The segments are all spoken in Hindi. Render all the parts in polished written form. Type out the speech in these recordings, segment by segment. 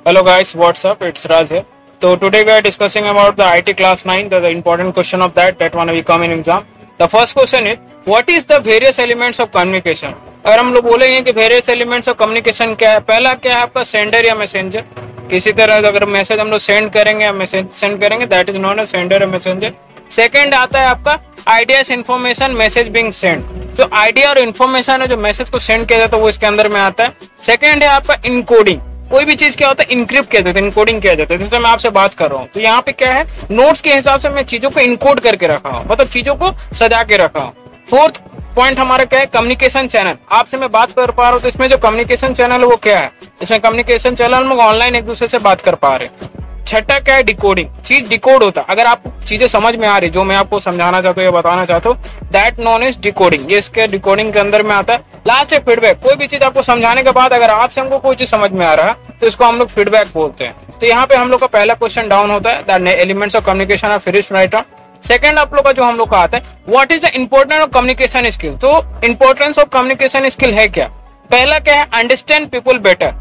Hello guys, what's up? It's Raj here. So today we are discussing about the IT class 9, the important question of that one will come in exam. The first question is, what is the various elements of communication? अगर हम लोग बोलेंगे कि various elements of communication क्या है, पहला क्या है आपका सेंडर या मैसेंजर. किसी तरह अगर मैसेज हम लोग सेंड करेंगे या मैसेज सेंड करेंगे, that is known as sender या मैसेंजर. सेकेंड आता है आपका ideas information message being send. जो आइडिया और इन्फॉर्मेशन है जो मैसेज को सेंड किया जाता है वो इसके अंदर में आता है. सेकेंड है आपका इनकोडिंग. कोई भी चीज क्या होता है इनक्रिप्ट किया जाता है, इनकोडिंग किया जाता है. जैसे मैं आपसे बात कर रहा हूँ तो यहाँ पे क्या है, नोट्स के हिसाब से मैं चीजों को इनकोड करके रखा हूँ, मतलब चीजों को सजा के रखा हूँ. फोर्थ पॉइंट हमारा क्या है, कम्युनिकेशन चैनल. आपसे मैं बात कर पा रहा हूँ तो इसमें जो कम्युनिकेशन चैनल है वो क्या है, इसमें कम्युनिकेशन चैनल हम ऑनलाइन एक दूसरे से बात कर पा रहे हैं. छठा क्या है, डिकोडिंग. चीज डिकोड होता है. अगर आपको चीजें समझ में आ रही जो मैं आपको समझाना चाहता हूँ या बताना चाहता हूँ, दैट नॉन इज डिकोडिंग. ये इसके डिकोडिंग के अंदर में आता है. लास्ट है फीडबैक. कोई भी चीज आपको समझाने के बाद अगर आपसे हमको कोई चीज समझ में आ रहा है तो इसको हम लोग फीडबैक बोलते हैं. तो यहाँ पे हम लोग का पहला क्वेश्चन डाउन होता है, that elements of communication are finished right on. Second आप लोग का जो हम लोग का आता है, what is the importance of communication skill. तो इंपॉर्टेंस ऑफ कम्युनिकेशन स्किल है क्या. पहला क्या है, अंडरस्टैंड पीपल बेटर.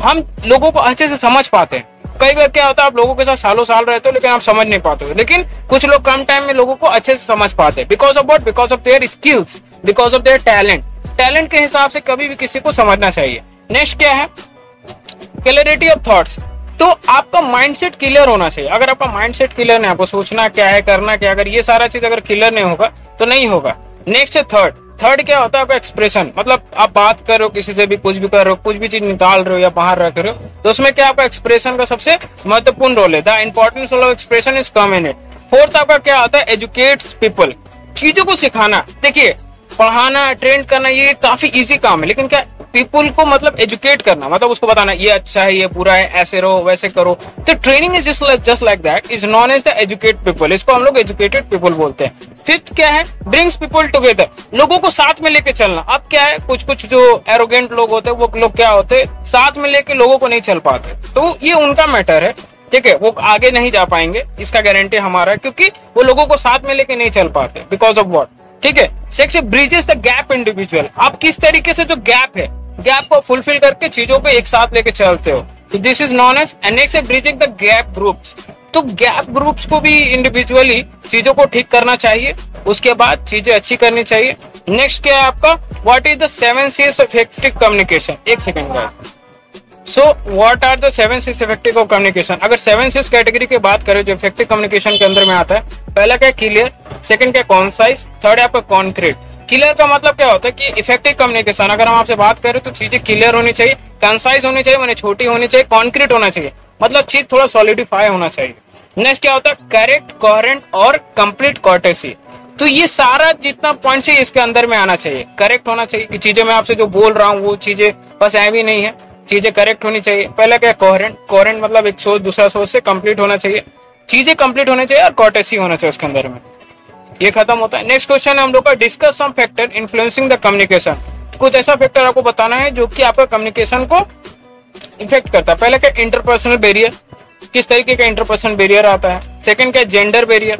हम लोगों को अच्छे से समझ पाते हैं. कई बार क्या होता है, आप लोगों के साथ सालों साल रहते हो लेकिन आप समझ नहीं पाते हो, लेकिन कुछ लोग कम टाइम में लोगों को अच्छे से समझ पाते हैं. Because of what, because of their skills, because of their talent. Talent के हिसाब से कभी भी किसी को समझना चाहिए. नेक्स्ट क्या है, क्लैरिटी ऑफ थॉट्स. तो आपका माइंडसेट क्लियर होना चाहिए. अगर आपका माइंडसेट क्लियर नहीं, आपको सोचना क्या है, करना क्या, अगर ये सारा चीज अगर क्लियर नहीं होगा तो नहीं होगा. नेक्स्ट है थर्ड क्या होता है आपका एक्सप्रेशन. मतलब आप बात कर रहे हो किसी से भी, कुछ भी कर रहे हो, कुछ भी चीज निकाल रहे हो या बाहर रख रहे हो, तो उसमें क्या आपका एक्सप्रेशन का सबसे महत्वपूर्ण रोल है. The importance of expression is come in it. Fourth आपका क्या आता है, एजुकेट्स पीपल. चीजों को सिखाना. देखिए पढ़ाना, ट्रेन करना ये काफी इजी काम है, लेकिन क्या पीपल को मतलब एजुकेट करना, मतलब उसको बताना ये अच्छा है, ये बुरा है, ऐसे रहो वैसे करो. तो training is just like that is known as the educate people. इसको हम लोग एजुकेटेड पीपल बोलते हैं. फिफ्थ क्या है, ब्रिंग्स पीपल टुगेदर. लोगों को साथ में लेके चलना. अब क्या है, कुछ जो एरोगेंट लोग होते हैं वो लोग क्या होते हैं, साथ में लेके लोगों को नहीं चल पाते. तो ये उनका मैटर है, ठीक है, वो आगे नहीं जा पाएंगे, इसका गारंटी हमारा है, क्योंकि वो लोगों को साथ में लेके नहीं चल पाते. बिकॉज ऑफ व्हाट, ठीक है. Six, bridges the gap individual. आप किस तरीके से जो गैप है, गैप को फुलफिल करके चीजों को एक साथ लेके चलते हो. This is known as. And next है ब्रिजिंग द गैप ग्रुप्स. तो गैप ग्रुप्स को भी इंडिविजुअली चीजों को ठीक करना चाहिए, उसके बाद चीजें अच्छी करनी चाहिए. नेक्स्ट क्या है आपका, what is the 7 C's of effective communication. एक सेकंड का. So what are the 7 C's effective of communication. अगर 7 C's कैटेगरी की बात करें जो इफेक्टिव कम्युनिकेशन के अंदर में आता है, पहला क्या क्लियर, सेकंड क्या कॉन्साइज, थर्ड है आपका कॉन्क्रीट. क्लियर का मतलब क्या होता है कि इफेक्टिव कम्युनिकेशन, अगर हम आपसे बात करें तो चीजें क्लियर होनी चाहिए, कंसाइज होनी चाहिए, मैंने छोटी होनी चाहिए, कॉन्क्रीट होना चाहिए, मतलब चीज थोड़ा सॉलिडिफाई होना चाहिए. नेक्स्ट क्या होता है, करेक्ट, कोहेरेंट और कंप्लीट कॉर्टेसी. तो ये सारा जितना पॉइंट है इसके अंदर में आना चाहिए. करेक्ट होना चाहिए कि चीजें मैं आपसे जो बोल रहा हूँ वो चीजें बस ऐवी नहीं है, चीजें करेक्ट होनी चाहिए. पहला क्या, कोहेरेंट मतलब एक सोच दूसरा सोच से कंप्लीट होना चाहिए, चीजें कंप्लीट होनी चाहिए, और कॉर्टेसी होना चाहिए उसके अंदर में. ये खत्म होता है. नेक्स्ट क्वेश्चन है हम लोग का, discuss some factor influencing the communication. कुछ ऐसा फैक्टर आपको बताना है जो कि आपका कम्युनिकेशन को इफेक्ट करता है. पहले क्या, इंटरपर्सनल बैरियर. किस तरीके का इंटरपर्सनल बैरियर आता है. सेकंड क्या, जेंडर बैरियर.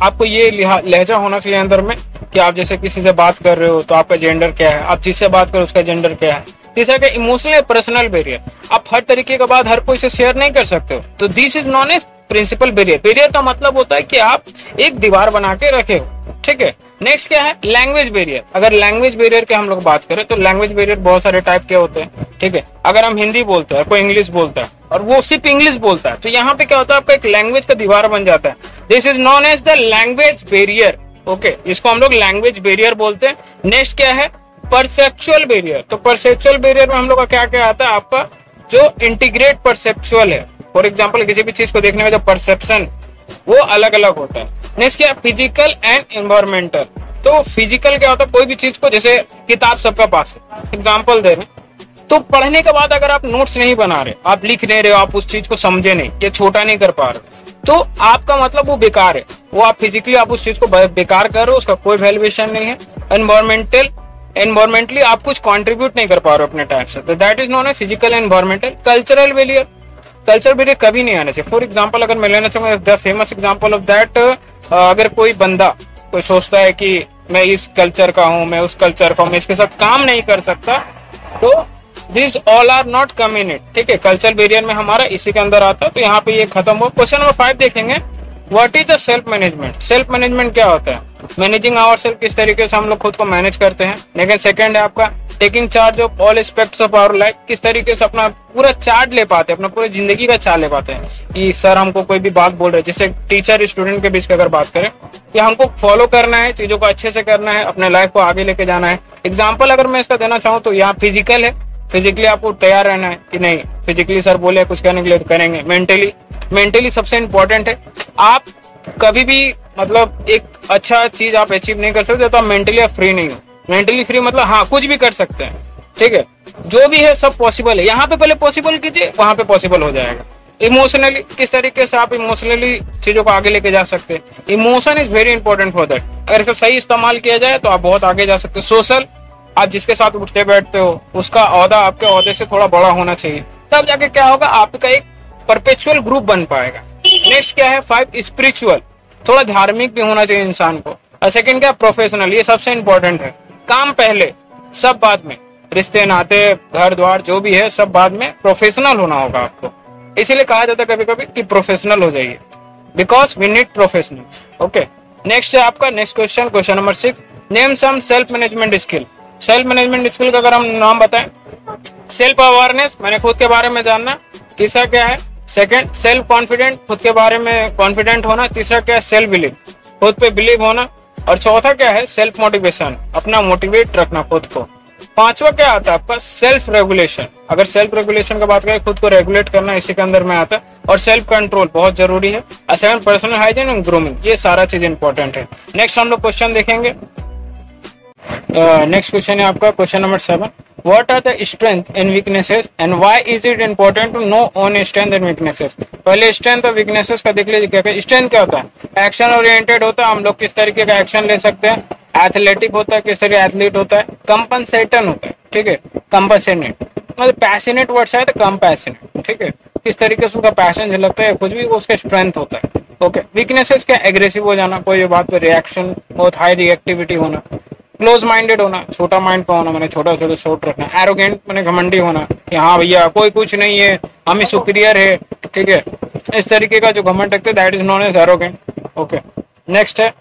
आपको ये लहजा होना चाहिए अंदर में कि आप जैसे किसी से बात कर रहे हो तो आपका जेंडर क्या है, आप जिससे बात कर रहे हो उसका जेंडर क्या है. तीसरा क्या, इमोशनल पर्सनल बैरियर. आप हर तरीके का बात हर कोई से शेयर नहीं कर सकते हो, तो this is known as principle barrier. Barrier का मतलब होता है कि आप एक दीवार बना के रखे हो, ठीक है. नेक्स्ट क्या है, लैंग्वेज बैरियर. अगर लैंग्वेज बैरियर की हम लोग बात करें तो लैंग्वेज बैरियर बहुत सारे टाइप के होते हैं, ठीक है. अगर हम हिंदी बोलते हैं, कोई इंग्लिश बोलता है और वो सिर्फ इंग्लिश बोलता है, तो यहाँ पे क्या होता है, आपका एक लैंग्वेज का दीवार बन जाता है. This is known as the language barrier. Okay, इसको हम लोग लैंग्वेज बैरियर बोलते हैं. नेक्स्ट क्या है, परसेप्चुअल बैरियर. तो परसेप्चुअल बैरियर में हम लोग का क्या क्या आता है, आपका जो इंटीग्रेट परसेप्चुअल है. फॉर एग्जाम्पल किसी भी चीज को देखने में जो परसेप्शन वो अलग अलग होता है. नेक्स्ट क्या, फिजिकल एंड एनवायरमेंटल. तो फिजिकल क्या होता है, कोई भी चीज को, जैसे किताब सबका पास है, एग्जाम्पल दे रहे, तो पढ़ने के बाद अगर आप नोट्स नहीं बना रहे, आप लिख नहीं रहे हो, आप उस चीज को समझे नहीं, ये छोटा नहीं कर पा रहे, तो आपका मतलब वो बेकार है. वो आप फिजिकली आप उस चीज को बेकार कर रहे हो, उसका कोई वैल्यूएशन नहीं है. एनवायरमेंटली आप कुछ कंट्रीब्यूट नहीं कर पा रहे हो अपने टाइप से, तो that is non a physical environmental. Cultural barrier. Culture barrier कभी नहीं आना चाहिए. फॉर एग्जाम्पल अगर मैं लेना चाहूंगा the famous example of that, अगर कोई बंदा कोई सोचता है कि मैं इस कल्चर का हूँ, मैं उस कल्चर का हूँ, मैं इसके साथ काम नहीं कर सकता, तो this all are not come in it, ठीक है, कल्चरल वेरिएंट में हमारा इसी के अंदर आता है। तो यहाँ पे ये खत्म हो। क्वेश्चन नंबर 5 देखेंगे, what is the self management. Self management क्या होता है? मैनेजिंग आवर सेल्फ, किस तरीके से हम लोग खुद को मैनेज करते हैं। लेकिन सेकंड है आपका taking charge of all aspects of our life, किस तरीके से अपना पूरा चार्ट ले पाते हैं, अपना पूरी जिंदगी का चार्ट ले पाते हैं कि सर हमको कोई भी बात बोल रहे हैं, जैसे टीचर स्टूडेंट के बीच की अगर बात करें कि हमको फॉलो करना है, चीजों को अच्छे से करना है, अपने लाइफ को आगे लेके जाना है। एग्जाम्पल अगर मैं इसका देना चाहूँ तो यहाँ फिजिकल है, फिजिकली आपको तैयार रहना है कि नहीं, फिजिकली सर बोले कुछ करने के लिए तो करेंगे। मेंटली सबसे इंपॉर्टेंट है। आप कभी भी मतलब एक अच्छा चीज आप अचीव नहीं कर सकते तो आप मेंटली फ्री नहीं हो। मेंटली फ्री मतलब हाँ कुछ भी कर सकते हैं, ठीक है, जो भी है सब पॉसिबल है। यहाँ पे पहले पॉसिबल कीजिए, वहां पे पॉसिबल हो जाएगा। इमोशनली किस तरीके से आप इमोशनली चीजों को आगे लेके जा सकते हैं। Emotion is very important for that. अगर इसका सही इस्तेमाल किया जाए तो आप बहुत आगे जा सकते हैं। सोशल, आप जिसके साथ उठते बैठते हो उसका ओहदा आपके ओहदे से थोड़ा बड़ा होना चाहिए, तब जाके क्या होगा, आपका एक परपेचुअल ग्रुप बन पाएगा। नेक्स्ट क्या है 5 स्पिरिचुअल, थोड़ा धार्मिक भी होना चाहिए इंसान को। और सेकंड क्या प्रोफेशनल, ये सबसे इंपॉर्टेंट है। काम पहले, सब बाद में, रिश्ते नाते घर द्वार जो भी है सब बाद में, प्रोफेशनल होना होगा आपको। इसीलिए कहा जाता है कभी कभी कि प्रोफेशनल हो जाइए, because we need professional. Okay, next है आपका next question, question number 6, name some self management skill. Self management skill का अगर हम नाम बताएं, सेल्फ अवेयरनेस, मैंने खुद के बारे में जानना, तीसरा क्या है, सेकंड सेल्फ कॉन्फिडेंट, खुद के बारे में कॉन्फिडेंट होना, तीसरा क्या है सेल्फ बिलीव, खुद पे बिलीव होना, और चौथा क्या है सेल्फ मोटिवेशन, अपना मोटिवेट रखना खुद को। पांचवा क्या आता है आपका सेल्फ रेगुलेशन, अगर सेल्फ रेगुलेशन की बात करें खुद को रेगुलेट करना इसी के अंदर में आता है, और सेल्फ कंट्रोल बहुत जरूरी है। और seven personal hygiene and grooming, ये सारा चीज इंपॉर्टेंट है। नेक्स्ट हम लोग क्वेश्चन देखेंगे। नेक्स्ट क्वेश्चन है आपका question number 7, what are the strength and weaknesses and why is it important to know own strength and weaknesses. पहले स्ट्रेंथ और वीकनेसेस का देख लीजिए। क्या स्ट्रेंथ क्या होता है, एक्शन ओरिएंटेड होता है, हम लोग किस तरीके का एक्शन ले सकते हैं। एथलेटिक होता है, किस तरह एथलीट होता है। कंपनसेटन होता है, ठीक है, कंपनसेनेट मतलब पैशनेट वर्ड शायद कंपैशनेट, ठीक है, किस तरीके से उसका पैशन झलकता है, कुछ भी वो उसका स्ट्रेंथ होता है। ओके, वीकनेसेस क्या, एग्रेसिव हो जाना, कोई बात पे रिएक्शन, बहुत हाई रिएक्टिविटी होना, क्लोज माइंडेड होना, छोटा माइंड का होना, मैंने छोटा छोटा सोच रखना, एरोगेंट मैंने घमंडी होना कि हाँ भैया कोई कुछ नहीं है, हमें सुपीरियर है, ठीक है, इस तरीके का जो घमंड रखते हैं that is known as arrogant. Okay, next है,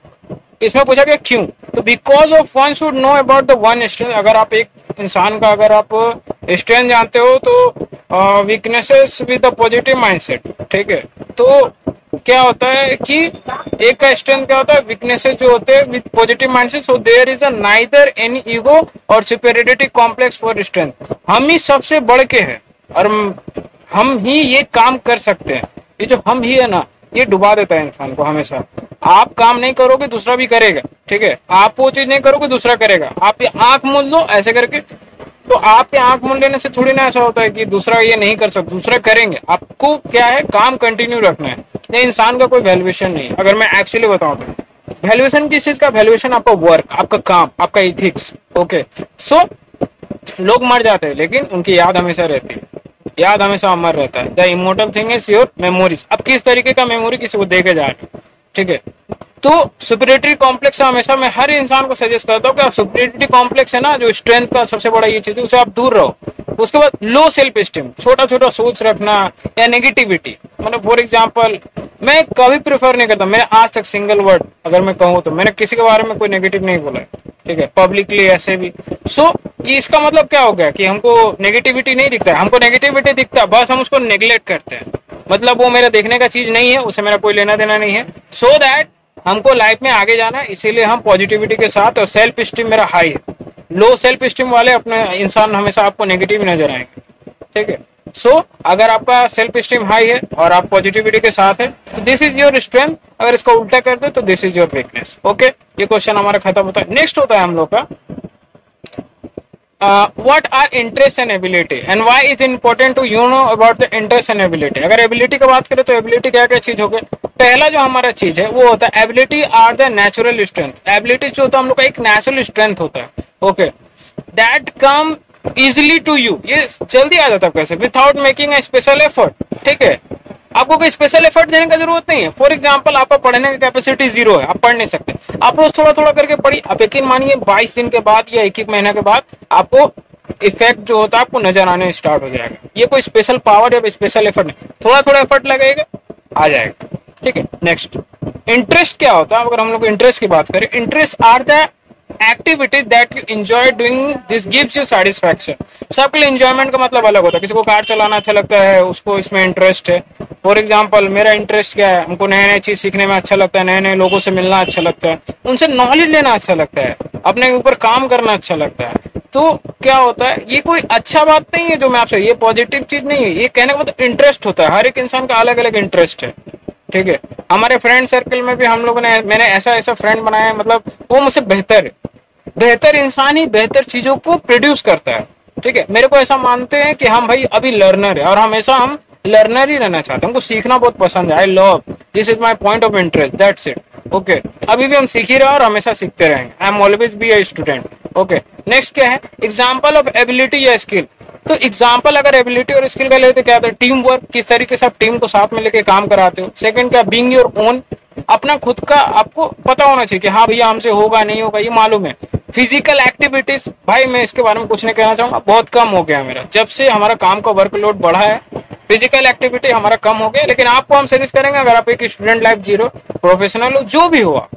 इसमें पूछा गया क्यों, तो because of one should know about the one strength. अगर आप एक इंसान का अगर आप स्ट्रेंथ जानते हो तो weaknesses with the positive mindset, ठीक है, तो क्या होता है कि एक का स्ट्रेंथ क्या होता है, वीकनेसेस जो होते हैं with positive mindset, so there is a neither any ego और सुपीरियरिटी कॉम्प्लेक्स फॉर स्ट्रेंथ। हम ही सबसे बढ़ के हैं और हम ही ये काम कर सकते हैं। ये जो हम ही है ना, ये डुबा देता है इंसान को हमेशा। आप काम नहीं करोगे दूसरा भी करेगा, ठीक है, आप वो चीज नहीं करोगे दूसरा करेगा। आप ये आंख मूंद लो ऐसे करके, तो आपके आंख मूंद लेने से थोड़ी ना ऐसा होता है कि दूसरा ये नहीं कर सकता, दूसरा करेंगे। आपको क्या है, काम कंटिन्यू रखना है। ये इंसान का कोई वैल्यूएशन नहीं है। अगर मैं एक्चुअली बताऊं तो वैल्यूएशन किस चीज का, वैल्यूएशन आपका वर्क, आपका काम, आपका इथिक्स। ओके, सो लोग मर जाते हैं लेकिन उनकी याद हमेशा रहती है, याद हमेशा अमर रहता है। The immortal thing is your memories. अब किस तरीके का मेमोरी किसी को देके जा रहे, ठीक है, तो सुपीरियरिटी कॉम्प्लेक्स हमेशा मैं हर इंसान को सजेस्ट करता हूँ कि आप सुपीरियरिटी कॉम्प्लेक्स है ना, जो स्ट्रेंथ का सबसे बड़ा ये चीज है, उससे आप दूर रहो। उसके बाद लो सेल्फ एस्टीम, छोटा छोटा सोच रखना या नेगेटिविटी, मतलब फॉर एग्जांपल मैं कभी प्रेफर नहीं करता, मैंने आज तक सिंगल वर्ड अगर मैं कहूँ तो मैंने किसी के बारे में कोई नेगेटिव नहीं बोला है, ठीक है, पब्लिकली ऐसे भी। सो ये इसका मतलब क्या हो गया कि हमको नेगेटिविटी नहीं दिखता है, हमको नेगेटिविटी दिखता है, बस हम उसको नेग्लेक्ट करते हैं, मतलब वो मेरा देखने का चीज नहीं है, उससे मेरा कोई लेना देना नहीं है। सो दैट हमको लाइफ में आगे जाना है, इसीलिए हम पॉजिटिविटी के साथ, और सेल्फ स्टीम मेरा हाई है। लो सेल्फ स्टीम वाले अपने इंसान हमेशा आपको नेगेटिव नजर आएंगे, ठीक है। सो अगर आपका सेल्फ स्टीम हाई है और आप पॉजिटिविटी के साथ है तो दिस इज योर स्ट्रेंथ। अगर इसको उल्टा कर दे तो this is your weakness. Okay, ये क्वेश्चन हमारा खत्म होता है। नेक्स्ट होता है हम लोग का what are interest and ability and why is important to you know about the interest and ability। अगर एबिलिटी की बात करें तो एबिलिटी क्या क्या चीज हो गई। पहला जो हमारा चीज है वो होता है ability are the natural strength. Ability जो होता है हम लोग का एक नेचुरल स्ट्रेंथ होता है, okay, that come easily to you, ये जल्दी आ जाता है कैसे, without making a special effort, ठीक है, आपको कोई स्पेशल एफर्ट देने की जरूरत नहीं है। फॉर एग्जांपल आपका पढ़ने की कैपेसिटी 0 है, आप पढ़ नहीं सकते, आप रोज थोड़ा थोड़ा करके पढ़िए, आप यकीन मानिए 22 दिन के बाद या 1 महीना के बाद आपको इफेक्ट जो होता है आपको नजर आने स्टार्ट हो जाएगा। ये कोई स्पेशल पावर या स्पेशल एफर्ट नहीं, थोड़ा थोड़ा एफर्ट लगेगा आ जाएगा। ठीक है, नेक्स्ट इंटरेस्ट क्या होता है? अगर हम लोग इंटरेस्ट की बात करें, interest are the activities that you enjoy doing, this gives you satisfaction. सबके लिए एंजॉयमेंट का मतलब अलग होता है। किसी को कार चलाना अच्छा लगता है, उसको इसमें इंटरेस्ट है। फॉर एग्जाम्पल मेरा इंटरेस्ट क्या है, हमको नए नए चीज सीखने में अच्छा लगता है, नए नए लोगों से मिलना अच्छा लगता है, उनसे नॉलेज लेना अच्छा लगता है, अपने ऊपर काम करना अच्छा लगता है। तो क्या होता है, ये कोई अच्छा बात नहीं है जो मैं आपसे, ये पॉजिटिव चीज नहीं है, ये कहने का मतलब इंटरेस्ट होता है। हर एक इंसान का अलग अलग इंटरेस्ट है। ठीक है, हमारे फ्रेंड सर्कल में भी हम लोगों ने, मैंने ऐसा ऐसा फ्रेंड बनाया है, मतलब वो मुझसे बेहतर है। बेहतर इंसान ही बेहतर चीजों को प्रोड्यूस करता है। ठीक है, मेरे को ऐसा मानते हैं कि हम भाई अभी लर्नर है और हमेशा हम लर्नर ही रहना चाहते हैं। हमको सीखना बहुत पसंद है। I love, this is my point of interest, that's it. Okay, अभी भी हम सीख ही रहे हैं और हमेशा सीखते रहेंगे। I am always be a student. Okay, next क्या है, एग्जाम्पल ऑफ एबिलिटी या स्किल। तो एग्जाम्पल अगर एबिलिटी और स्किल का लेते क्या होता है, टीम वर्क, किस तरीके से आप टीम को साथ में लेके काम कराते हो। सेकंड क्या, बीइंग योर ओन, अपना खुद का आपको पता होना चाहिए कि हाँ भैया हमसे होगा नहीं होगा, ये मालूम है। फिजिकल एक्टिविटीज, भाई मैं इसके बारे में कुछ नहीं कहना चाहूंगा, बहुत कम हो गया मेरा, जब से हमारा काम का वर्कलोड बढ़ा है फिजिकल एक्टिविटी हमारा कम हो गया। लेकिन आपको हम सजेस्ट करेंगे, अगर आप एक स्टूडेंट लाइफ जीरो, प्रोफेशनल हो, जो भी हो,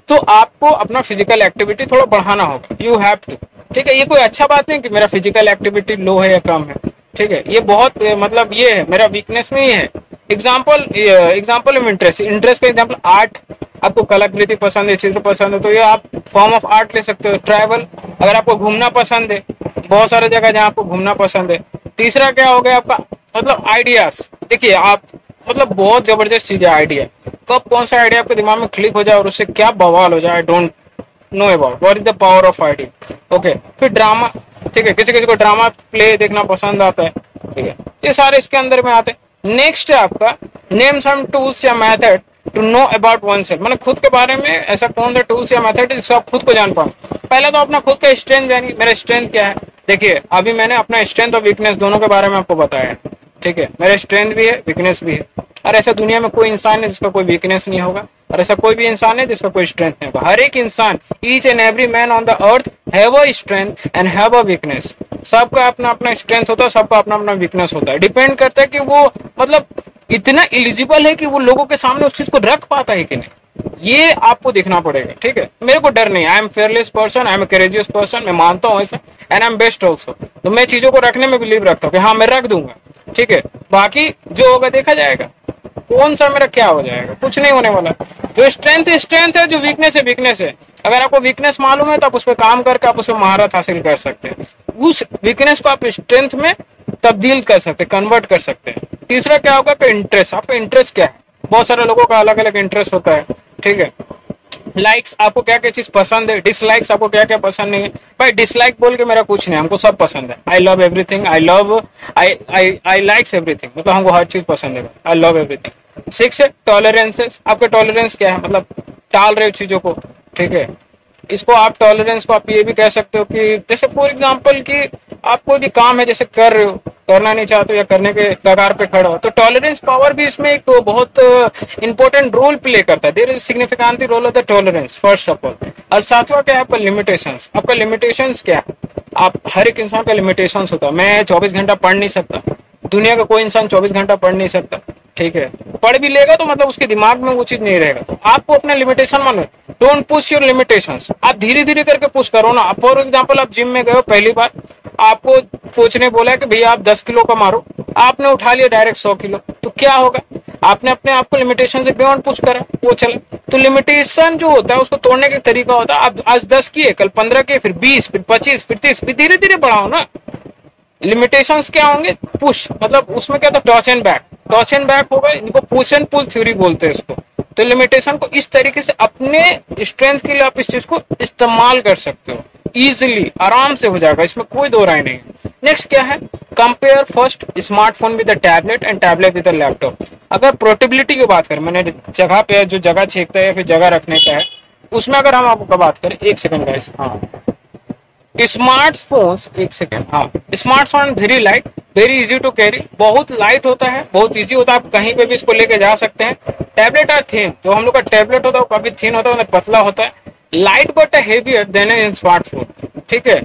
तो आपको अपना फिजिकल एक्टिविटी थोड़ा बढ़ाना होगा। You have to. ठीक है, ये कोई अच्छा बात नहीं कि मेरा फिजिकल एक्टिविटी लो है या कम है। ठीक है, ये बहुत मतलब ये है, मेरा वीकनेस में ही है। एग्जाम्पल ऑफ इंटरेस्ट, इंटरेस्ट का एग्जाम्पल आर्ट, आपको कलाकृति पसंद है, चित्र पसंद है, तो ये आप फॉर्म ऑफ आर्ट ले सकते हो। ट्रैवल, अगर आपको घूमना पसंद है, बहुत सारे जगह जहाँ आपको घूमना पसंद है। तीसरा क्या हो गया आपका, मतलब आइडियाज। देखिए आप, मतलब बहुत जबरदस्त चीज है आइडिया। कब कौन सा आइडिया आपके दिमाग में क्लिक हो जाए और उससे क्या बवाल हो जाए, I don't know about what is the power of idea. Okay, फिर ड्रामा। ठीक है, किसी किसी को ड्रामा प्ले देखना पसंद आता है। ठीक है, ये सारे इसके अंदर में आते हैं। नेक्स्ट है आपका, नेम सम टूल्स या method to know about one self, मतलब खुद के बारे में ऐसा कौन सा टूल्स या मेथड है जिससे आप खुद को जान पाओ। पहले तो अपना खुद का स्ट्रेंथ जानिए, मेरा स्ट्रेंथ क्या है। देखिए अभी मैंने अपना स्ट्रेंथ और वीकनेस दोनों के बारे में आपको बताया है। ठीक है, मेरा स्ट्रेंथ भी है, वीकनेस भी है। और ऐसा दुनिया में कोई इंसान है जिसका कोई वीकनेस नहीं होगा, और ऐसा कोई भी इंसान है जिसका कोई स्ट्रेंथ नहीं होगा। हर एक इंसान, each and every man on the earth have a strength and have a weakness. सबका अपना अपना स्ट्रेंथ होता है, सबका अपना अपना वीकनेस होता है। डिपेंड करता है कि वो मतलब इतना एलिजिबल है कि वो लोगों के सामने उस चीज को रख पाता है कि नहीं, ये आपको देखना पड़ेगा। ठीक है, मेरे को डर नहीं, I am fearless person, I am courageous person, मैं मानता हूँ ऐसा, and I am best also. तो मैं चीजों को रखने में बिलीव रखता हूँ कि हाँ मैं रख दूंगा। ठीक है, बाकी जो होगा देखा जाएगा, कौन सा मेरा क्या हो जाएगा, कुछ नहीं होने वाला। जो स्ट्रेंथ है स्ट्रेंथ है, जो वीकनेस है वीकनेस है। अगर आपको वीकनेस मालूम है तो आप उस पर काम करके आप उसमें महारत हासिल कर सकते हैं। उस वीकनेस को आप स्ट्रेंथ में तब्दील कर सकते हैं, कन्वर्ट कर सकते हैं। तीसरा क्या होगा कि इंटरेस्ट, आपका इंटरेस्ट क्या है। बहुत सारे लोगों का अलग अलग इंटरेस्ट होता है। ठीक है, लाइक्स, आपको क्या क्या चीज पसंद है, डिसलाइक्स, आपको क्या क्या पसंद नहीं है। भाई डिसलाइक बोल के मेरा कुछ नहीं, हमको सब पसंद है। I love everything, I likes everything, मतलब हमको हर चीज पसंद है। I love everything. 6 है टॉलरेंसेस, आपका टॉलरेंस क्या है, मतलब टाल रहे हो चीजों को। ठीक है, इसको आप टॉलरेंस को आप ये भी कह सकते हो कि जैसे फॉर एग्जांपल कि आप कोई भी काम है जैसे कर रहे हो, करना नहीं चाहते हो या करने के कगार पे खड़े हो, तो टॉलरेंस पावर भी इसमें एक बहुत इंपॉर्टेंट रोल प्ले करता है। There is significant role of the tolerance first of all. और सातवां क्या है आपका लिमिटेशंस। आपका लिमिटेशंस क्या है, आप हर एक इंसान का लिमिटेशंस होता है। मैं 24 घंटा पढ़ नहीं सकता, दुनिया का कोई इंसान 24 घंटा पढ़ नहीं सकता। ठीक है, पढ़ भी लेगा तो मतलब उसके दिमाग में वो चीज नहीं रहेगा। तो आपको अपना लिमिटेशन मानो, डोंट पुश योर लिमिटेशंस। आप धीरे धीरे करके पुश करो ना। फॉर एग्जांपल आप जिम में गए हो, पहली बार आपको कोच ने बोला कि भैया आप 10 किलो का मारो, आपने उठा लिया डायरेक्ट 100 किलो, तो क्या होगा, आपने अपने आप को लिमिटेशन से बियॉन्ड पुश करा, वो चला। तो लिमिटेशन जो होता है उसको तोड़ने का तरीका होता है, आप आज 10 किए, कल 15 किए, फिर 20, फिर 25, फिर 30, फिर धीरे धीरे बढ़ाओ ना। लिमिटेशंस क्या होंगे, पुश, मतलब उसमें क्या था, touch and back. Touch and back होगा, इनको पुश एंड पुल थ्योरी बोलते हैं इसको। तो लिमिटेशन को इस तरीके से अपने स्ट्रेंथ के लिए आप इस चीज को इस्तेमाल कर सकते हो, इजिली, आराम से हो जाएगा, इसमें कोई दो राय नहीं। नेक्स्ट क्या है, compare first smartphone with tablet and tablet with laptop. अगर पोर्टेबिलिटी की बात करें, मैंने जगह पे जो जगह छेकता है या फिर जगह रखने का है, उसमें अगर हम आपको बात करें, एक सेकंड गाइस, हाँ स्मार्टफोन्स, एक सेकंड, हाँ smartphone very light, very easy to carry, बहुत लाइट होता है, बहुत इजी होता है, आप कहीं पे भी इसको लेके जा सकते हैं। टैबलेट आर थिन, जो हम लोग का टैबलेट होता है वो काफी थिन होता है, मतलब पतला होता है, light but heavier than in smartphone. ठीक है,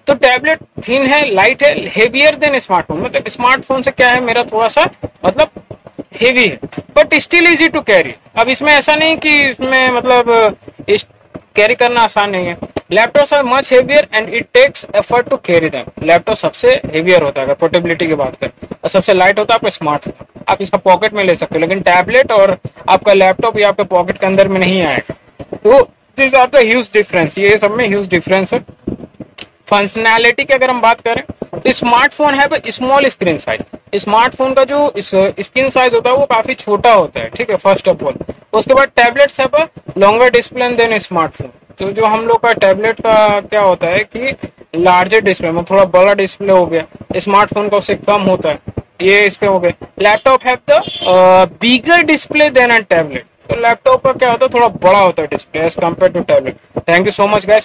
तो टैबलेट थिन है, लाइट है, हेवियर देन स्मार्टफोन, मतलब स्मार्टफोन से क्या है मेरा थोड़ा सा मतलब हेवी है, but still easy to carry. अब इसमें ऐसा नहीं कि इसमें मतलब कैरी करना आसान नहीं है। Laptop are much heavier and it takes effort to carry them. Laptop सबसे हेवियर होता है अगर पोर्टेबिलिटी की बात करें, और सबसे लाइट होता है आपका स्मार्टफोन। आप इसका पॉकेट में ले सकते हो, लेकिन टैबलेट और आपका लैपटॉप ये आपके पॉकेट के अंदर में नहीं आएगा। तो this are the huge difference, ये सब में ह्यूज डिफरेंस है। फंक्शनैलिटी की अगर हम बात करें तो स्मार्टफोन है स्मॉल स्क्रीन साइज। स्मार्टफोन का जो स्क्रीन साइज होता है वो काफी छोटा होता है, ठीक है, फर्स्ट ऑफ ऑल। उसके बाद टैबलेट्स है पर लॉन्गर डिस्प्ले देन स्मार्टफोन। तो जो हम लोग का टैबलेट का क्या होता है कि लार्जर डिस्प्ले में थोड़ा बड़ा डिस्प्ले हो गया, स्मार्टफोन का उससे कम होता है, ये इसके हो गए। लैपटॉप है the bigger display than an tablet. तो लैपटॉप का क्या होता है थोड़ा बड़ा होता है display as compare to tablet. Thank you so much guys.